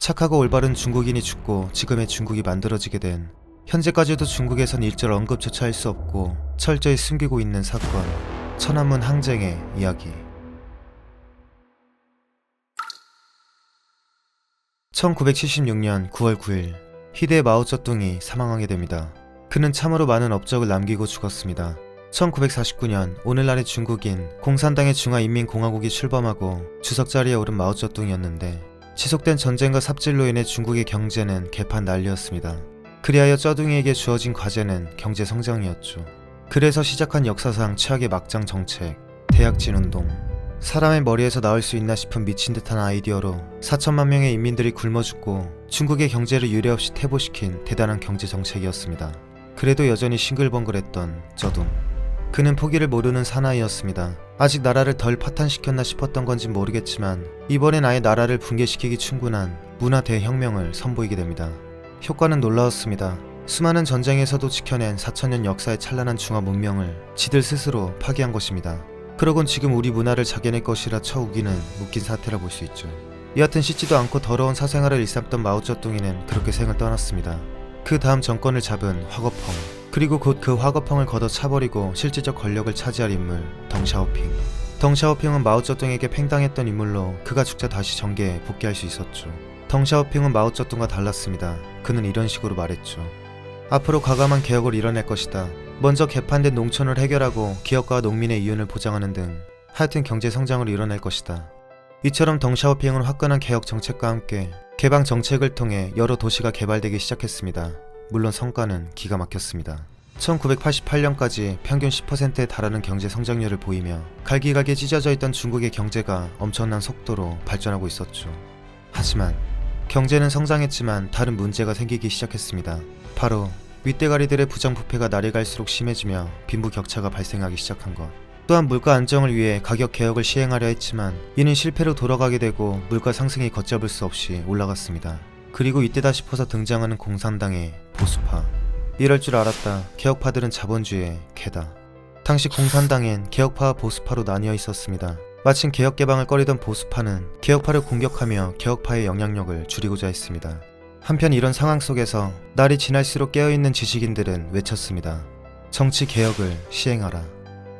착하고 올바른 중국인이 죽고 지금의 중국이 만들어지게 된, 현재까지도 중국에선 일절 언급조차 할 수 없고 철저히 숨기고 있는 사건, 천안문 항쟁의 이야기. 1976년 9월 9일 희대 마오쩌둥이 사망하게 됩니다. 그는 참으로 많은 업적을 남기고 죽었습니다. 1949년 오늘날의 중국인 공산당의 중화인민공화국이 출범하고 주석 자리에 오른 마오쩌둥이었는데, 지속된 전쟁과 삽질로 인해 중국의 경제는 개판 난리였습니다. 그리하여 쩌둥이에게 주어진 과제는 경제 성장이었죠. 그래서 시작한 역사상 최악의 막장 정책, 대약진 운동. 사람의 머리에서 나올 수 있나 싶은 미친 듯한 아이디어로 4천만 명의 인민들이 굶어 죽고 중국의 경제를 유례없이 퇴보시킨 대단한 경제 정책이었습니다. 그래도 여전히 싱글벙글했던 쩌둥. 그는 포기를 모르는 사나이였습니다. 아직 나라를 덜 파탄시켰나 싶었던 건진 모르겠지만 이번엔 아예 나라를 붕괴시키기 충분한 문화 대혁명을 선보이게 됩니다. 효과는 놀라웠습니다. 수많은 전쟁에서도 지켜낸 4천년 역사의 찬란한 중화 문명을 지들 스스로 파괴한 것입니다. 그러곤 지금 우리 문화를 자겨낼 것이라 쳐우기는 웃긴 사태라 볼 수 있죠. 여하튼 씻지도 않고 더러운 사생활을 일삼던 마오쩌둥이는 그렇게 생을 떠났습니다. 그 다음 정권을 잡은 화거펑, 그리고 곧 그 화거펑을 걷어차버리고 실질적 권력을 차지할 인물 덩샤오핑. 덩샤오핑은 마오쩌둥에게 팽당했던 인물로 그가 죽자 다시 정계에 복귀할 수 있었죠. 덩샤오핑은 마오쩌둥과 달랐습니다. 그는 이런 식으로 말했죠. 앞으로 과감한 개혁을 이뤄낼 것이다. 먼저 개판된 농촌을 해결하고 기업가와 농민의 이윤을 보장하는 등 하여튼 경제 성장을 이뤄낼 것이다. 이처럼 덩샤오핑은 화끈한 개혁 정책과 함께 개방 정책을 통해 여러 도시가 개발되기 시작했습니다. 물론 성과는 기가 막혔습니다. 1988년까지 평균 10%에 달하는 경제 성장률을 보이며 갈기갈기 찢어져 있던 중국의 경제가 엄청난 속도로 발전하고 있었죠. 하지만 경제는 성장했지만 다른 문제가 생기기 시작했습니다. 바로 윗대가리들의 부정부패가 날이 갈수록 심해지며 빈부격차가 발생하기 시작한 것. 또한 물가 안정을 위해 가격 개혁을 시행하려 했지만 이는 실패로 돌아가게 되고 물가 상승이 걷잡을 수 없이 올라갔습니다. 그리고 이때다 싶어서 등장하는 공산당의 보수파. 이럴 줄 알았다. 개혁파들은 자본주의의 개다. 당시 공산당엔 개혁파와 보수파로 나뉘어 있었습니다. 마침 개혁 개방을 꺼리던 보수파는 개혁파를 공격하며 개혁파의 영향력을 줄이고자 했습니다. 한편 이런 상황 속에서 날이 지날수록 깨어있는 지식인들은 외쳤습니다. 정치 개혁을 시행하라.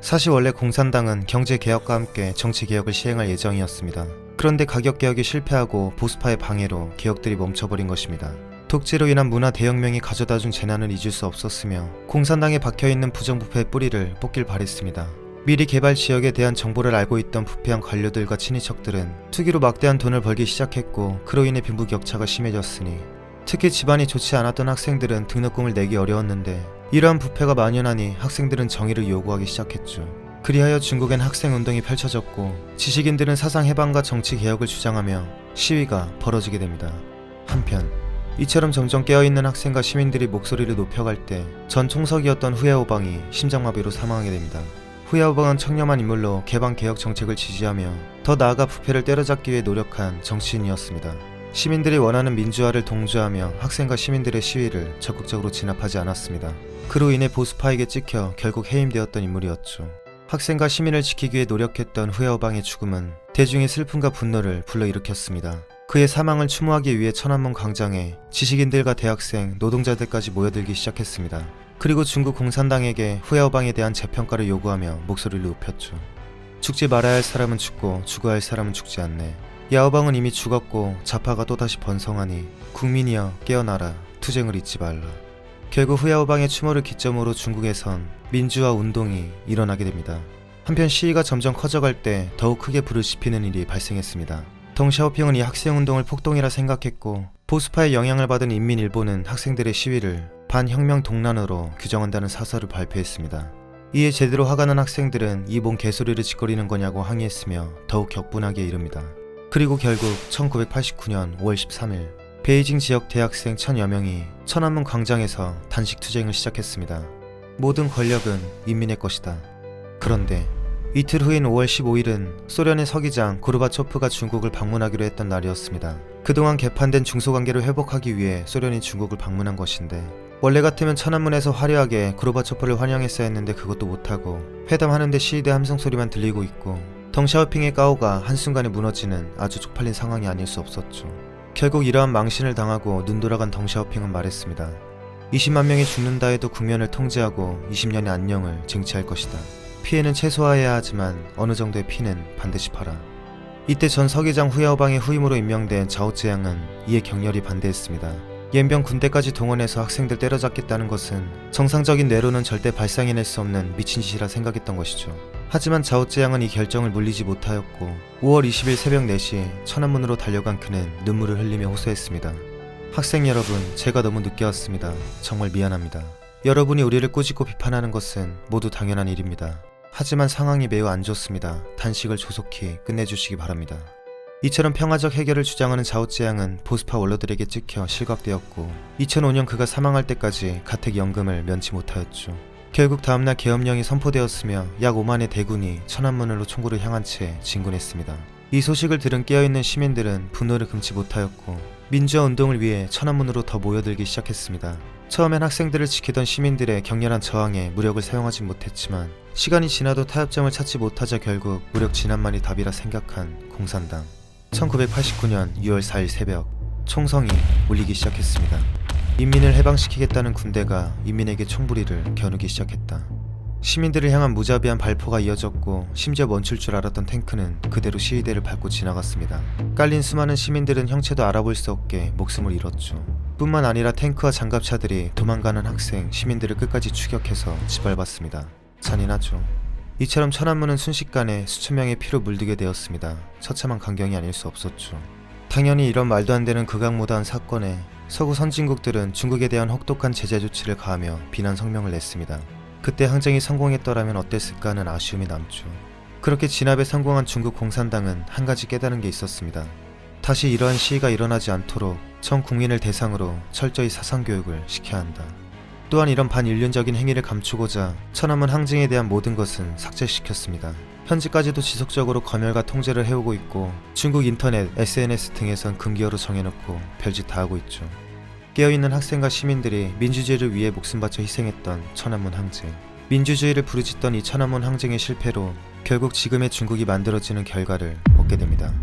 사실 원래 공산당은 경제 개혁과 함께 정치 개혁을 시행할 예정이었습니다. 그런데 가격 개혁이 실패하고 보수파의 방해로 개혁들이 멈춰버린 것입니다. 독재로 인한 문화 대혁명이 가져다준 재난을 잊을 수 없었으며 공산당에 박혀있는 부정부패의 뿌리를 뽑길 바랬습니다. 미리 개발 지역에 대한 정보를 알고 있던 부패한 관료들과 친인척들은 투기로 막대한 돈을 벌기 시작했고 그로 인해 빈부격차가 심해졌으니 특히 집안이 좋지 않았던 학생들은 등록금을 내기 어려웠는데 이러한 부패가 만연하니 학생들은 정의를 요구하기 시작했죠. 그리하여 중국엔 학생운동이 펼쳐졌고 지식인들은 사상 해방과 정치 개혁을 주장하며 시위가 벌어지게 됩니다. 한편 이처럼 점점 깨어있는 학생과 시민들이 목소리를 높여갈 때 전 총석이었던 후야오방이 심장마비로 사망하게 됩니다. 후야오방은 청렴한 인물로 개방 개혁 정책을 지지하며 더 나아가 부패를 때려잡기 위해 노력한 정치인이었습니다. 시민들이 원하는 민주화를 동조하며 학생과 시민들의 시위를 적극적으로 진압하지 않았습니다. 그로 인해 보수파에게 찍혀 결국 해임되었던 인물이었죠. 학생과 시민을 지키기 위해 노력했던 후야오방의 죽음은 대중의 슬픔과 분노를 불러일으켰습니다. 그의 사망을 추모하기 위해 천안문 광장에 지식인들과 대학생, 노동자들까지 모여들기 시작했습니다. 그리고 중국 공산당에게 후야오방에 대한 재평가를 요구하며 목소리를 높였죠. 죽지 말아야 할 사람은 죽고 죽어야 할 사람은 죽지 않네. 야오방은 이미 죽었고 좌파가 또다시 번성하니 국민이여 깨어나라. 투쟁을 잊지 말라. 결국 후야오방의 추모를 기점으로 중국에선 민주화 운동이 일어나게 됩니다. 한편 시위가 점점 커져갈 때 더욱 크게 불을 지피는 일이 발생했습니다. 덩샤오핑은 이 학생운동을 폭동이라 생각했고 보수파의 영향을 받은 인민일보는 학생들의 시위를 반혁명 동란으로 규정한다는 사설을 발표했습니다. 이에 제대로 화가 난 학생들은 이 뭔 개소리를 짓거리는 거냐고 항의했으며 더욱 격분하게 이릅니다. 그리고 결국 1989년 5월 13일 베이징 지역 대학생 1000여 명이 천안문 광장에서 단식 투쟁을 시작했습니다. 모든 권력은 인민의 것이다. 그런데 이틀 후인 5월 15일은 소련의 서기장 고르바초프가 중국을 방문하기로 했던 날이었습니다. 그동안 개판된 중소관계를 회복하기 위해 소련이 중국을 방문한 것인데 원래 같으면 천안문에서 화려하게 고르바초프를 환영했어야 했는데 그것도 못하고 회담하는데 시위대 함성소리만 들리고 있고 덩샤오핑의 까오가 한순간에 무너지는 아주 쪽팔린 상황이 아닐 수 없었죠. 결국 이러한 망신을 당하고 눈 돌아간 덩샤오핑은 말했습니다. 20만 명이 죽는다 해도 국면을 통제하고 20년의 안녕을 쟁취할 것이다. 피해는 최소화해야 하지만 어느 정도의 피는 반드시 봐라. 이때 전 서기장 후야오방의 후임으로 임명된 자오쯔양은 이에 격렬히 반대했습니다. 옌병 군대까지 동원해서 학생들 때려잡겠다는 것은 정상적인 뇌로는 절대 발상해낼 수 없는 미친 짓이라 생각했던 것이죠. 하지만 자오쯔양은 이 결정을 물리지 못하였고 5월 20일 새벽 4시 천안문으로 달려간 그는 눈물을 흘리며 호소했습니다. 학생 여러분, 제가 너무 늦게 왔습니다. 정말 미안합니다. 여러분이 우리를 꾸짖고 비판하는 것은 모두 당연한 일입니다. 하지만 상황이 매우 안 좋습니다. 단식을 조속히 끝내주시기 바랍니다. 이처럼 평화적 해결을 주장하는 자오쯔양은 보수파 원로들에게 찍혀 실각되었고 2005년 그가 사망할 때까지 가택연금을 면치 못하였죠. 결국 다음날 계엄령이 선포되었으며 약 5만의 대군이 천안문으로 총구를 향한 채 진군했습니다. 이 소식을 들은 깨어있는 시민들은 분노를 금치 못하였고 민주화 운동을 위해 천안문으로 더 모여들기 시작했습니다. 처음엔 학생들을 지키던 시민들의 격렬한 저항에 무력을 사용하지 못했지만 시간이 지나도 타협점을 찾지 못하자 결국 무력 진압만이 답이라 생각한 공산당. 1989년 6월 4일 새벽 총성이 울리기 시작했습니다. 인민을 해방시키겠다는 군대가 인민에게 총부리를 겨누기 시작했다. 시민들을 향한 무자비한 발포가 이어졌고 심지어 멈출 줄 알았던 탱크는 그대로 시위대를 밟고 지나갔습니다. 깔린 수많은 시민들은 형체도 알아볼 수 없게 목숨을 잃었죠. 뿐만 아니라 탱크와 장갑차들이 도망가는 학생, 시민들을 끝까지 추격해서 짓밟았습니다. 잔인하죠. 이처럼 천안문은 순식간에 수천 명의 피로 물들게 되었습니다. 처참한 광경이 아닐 수 없었죠. 당연히 이런 말도 안 되는 극악무도한 사건에 서구 선진국들은 중국에 대한 혹독한 제재 조치를 가하며 비난 성명을 냈습니다. 그때 항쟁이 성공했더라면 어땠을까 하는 아쉬움이 남죠. 그렇게 진압에 성공한 중국 공산당은 한 가지 깨달은 게 있었습니다. 다시 이러한 시위가 일어나지 않도록 전 국민을 대상으로 철저히 사상교육을 시켜야 한다. 또한 이런 반인륜적인 행위를 감추고자 천안문 항쟁에 대한 모든 것은 삭제시켰습니다. 현재까지도 지속적으로 검열과 통제를 해오고 있고 중국 인터넷, SNS 등에선 금기어로 정해놓고 별짓 다 하고 있죠. 깨어있는 학생과 시민들이 민주주의를 위해 목숨 바쳐 희생했던 천안문 항쟁. 민주주의를 부르짖던 이 천안문 항쟁의 실패로 결국 지금의 중국이 만들어지는 결과를 얻게 됩니다.